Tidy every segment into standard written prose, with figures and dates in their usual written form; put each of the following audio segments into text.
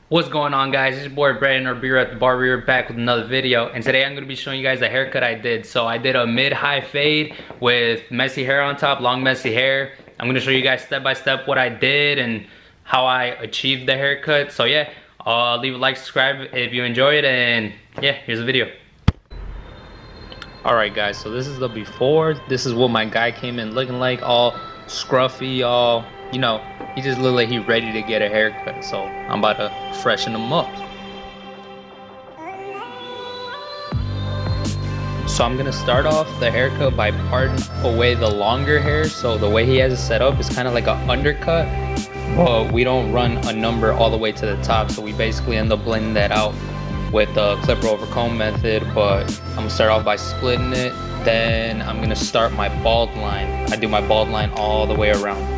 What's going on, guys? It's your boy Brandon or Beer at the Bar. We're back with another video, and today I'm going to be showing you guys a haircut I did. So I did a mid-high fade with messy hair on top, long messy hair. I'm going to show you guys step by step what I did and how I achieved the haircut. So yeah, leave a like, subscribe if you enjoy it, and yeah, here's the video. Alright guys, so this is the before. This is what my guy came in looking like, all scruffy, all, you know, he just looked like he ready to get a haircut. So I'm about to freshen him up. So I'm gonna start off the haircut by parting away the longer hair. So the way he has it set up is kind of like an undercut, but we don't run a number all the way to the top. So we basically end up blending that out with the clipper over comb method. But I'm gonna start off by splitting it. Then I'm gonna start my bald line. I do my bald line all the way around.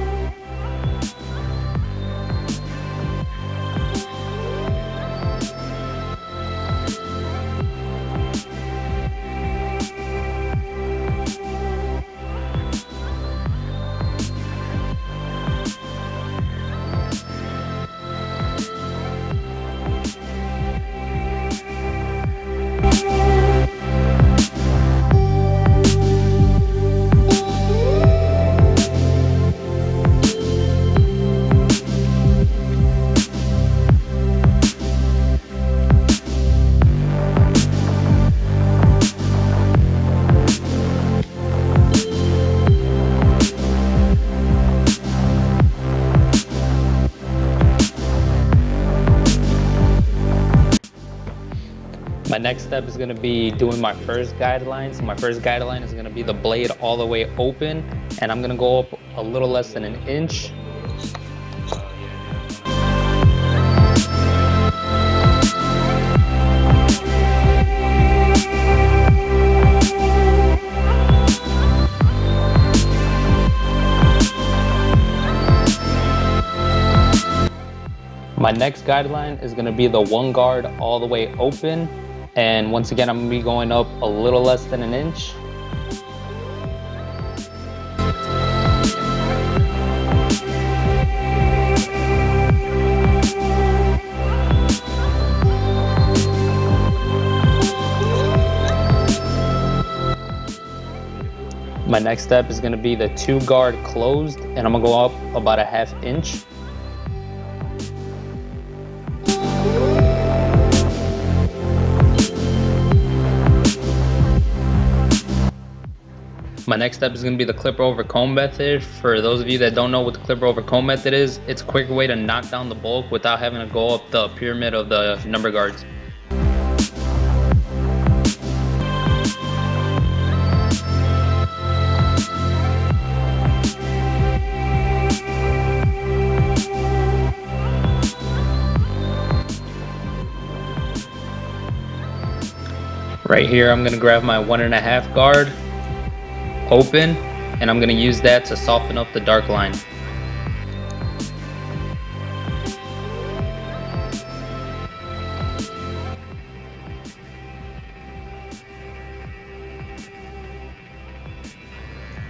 My next step is going to be doing my first guideline. So my first guideline is going to be the blade all the way open, and I'm going to go up a little less than an inch. My next guideline is going to be the one guard all the way open. And once again, I'm going to be going up a little less than an inch. My next step is going to be the two guard closed, and I'm going to go up about a half inch. My next step is going to be the clipper over comb method. For those of you that don't know what the clipper over comb method is, it's a quicker way to knock down the bulk without having to go up the pyramid of the number guards. Right here, I'm going to grab my 1.5 guard open, and I'm going to use that to soften up the dark line.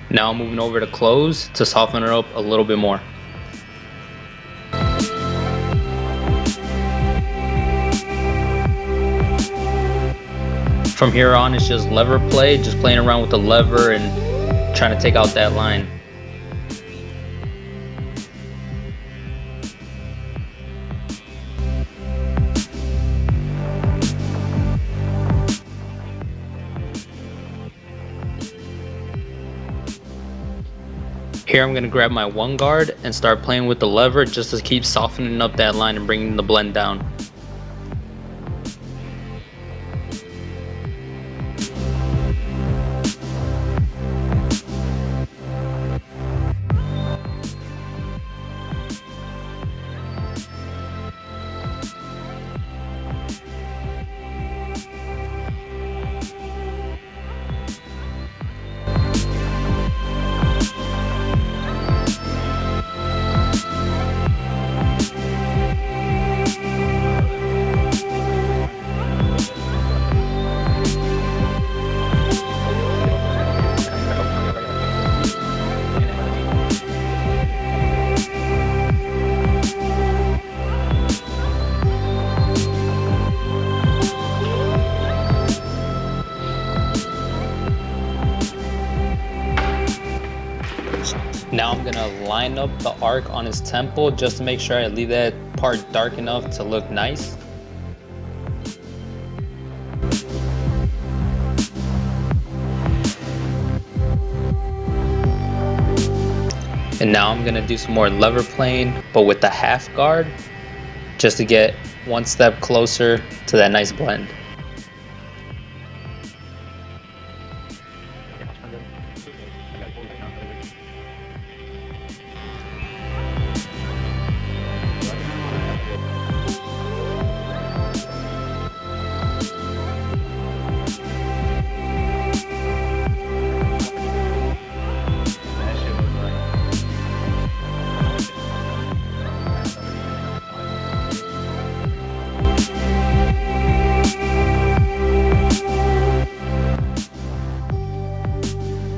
Now I'm moving over to close to soften it up a little bit more. From here on, it's just lever play, just playing around with the lever and trying to take out that line. Here I'm going to grab my one guard and start playing with the lever just to keep softening up that line and bringing the blend down. gonna line up the arc on his temple just to make sure I leave that part dark enough to look nice. And now I'm gonna do some more lever playing, but with the half guard, just to get one step closer to that nice blend.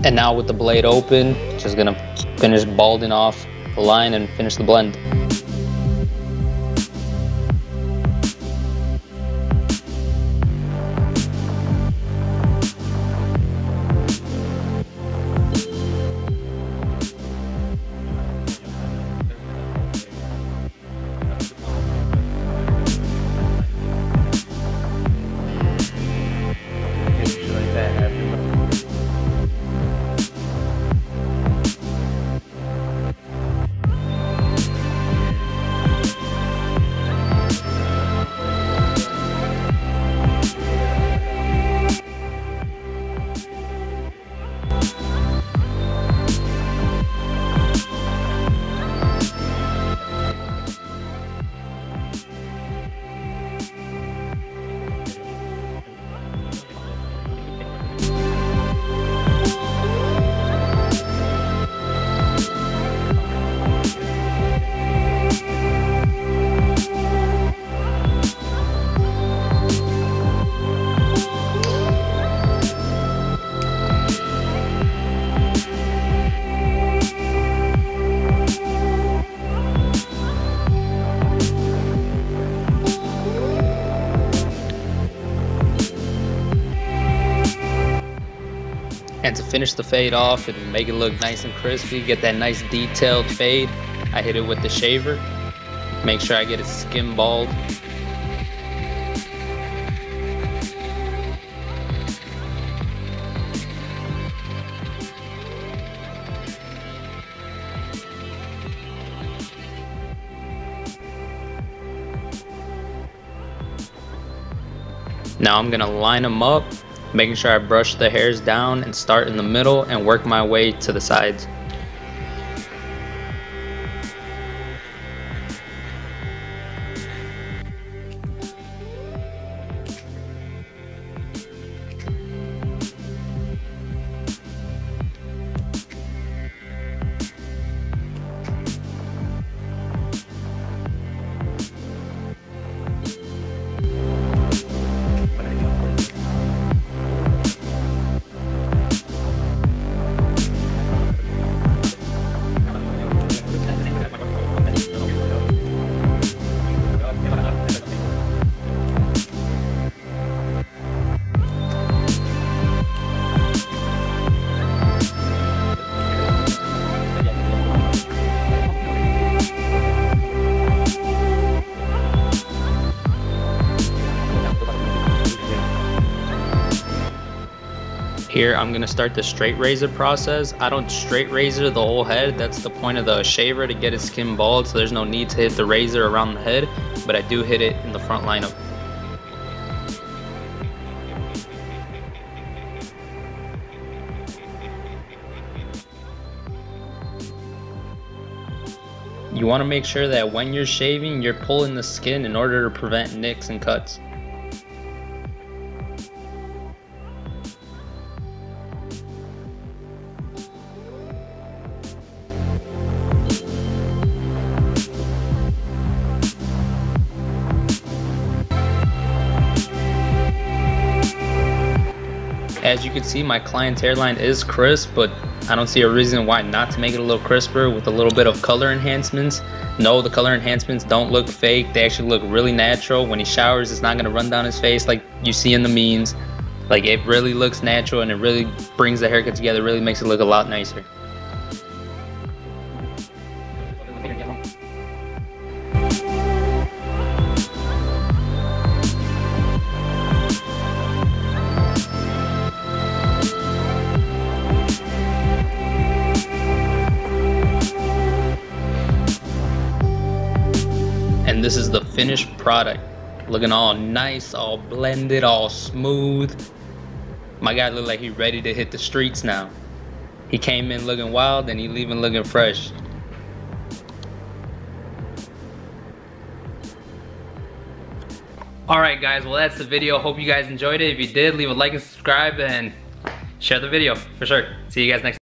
And now with the blade open, just gonna finish balding off the line and finish the blend. And to finish the fade off and make it look nice and crispy, get that nice detailed fade, I hit it with the shaver. Make sure I get it skim bald. Now I'm gonna line them up, making sure I brush the hairs down and start in the middle and work my way to the sides. Here I'm gonna start the straight razor process. I don't straight razor the whole head. That's the point of the shaver, to get it skin bald, so there's no need to hit the razor around the head, but I do hit it in the front lineup. You want to make sure that when you're shaving, you're pulling the skin in order to prevent nicks and cuts. As you can see, my client's hairline is crisp, but I don't see a reason why not to make it a little crisper with a little bit of color enhancements. No, the color enhancements don't look fake. They actually look really natural. When he showers, it's not going to run down his face like you see in the memes. Like, it really looks natural, and it really brings the haircut together, really makes it look a lot nicer. And this is the finished product. Looking all nice, all blended, all smooth. My guy looked like he ready to hit the streets now. He came in looking wild and he leaving looking fresh. Alright guys, well that's the video. Hope you guys enjoyed it. If you did, leave a like and subscribe and share the video for sure. See you guys next time.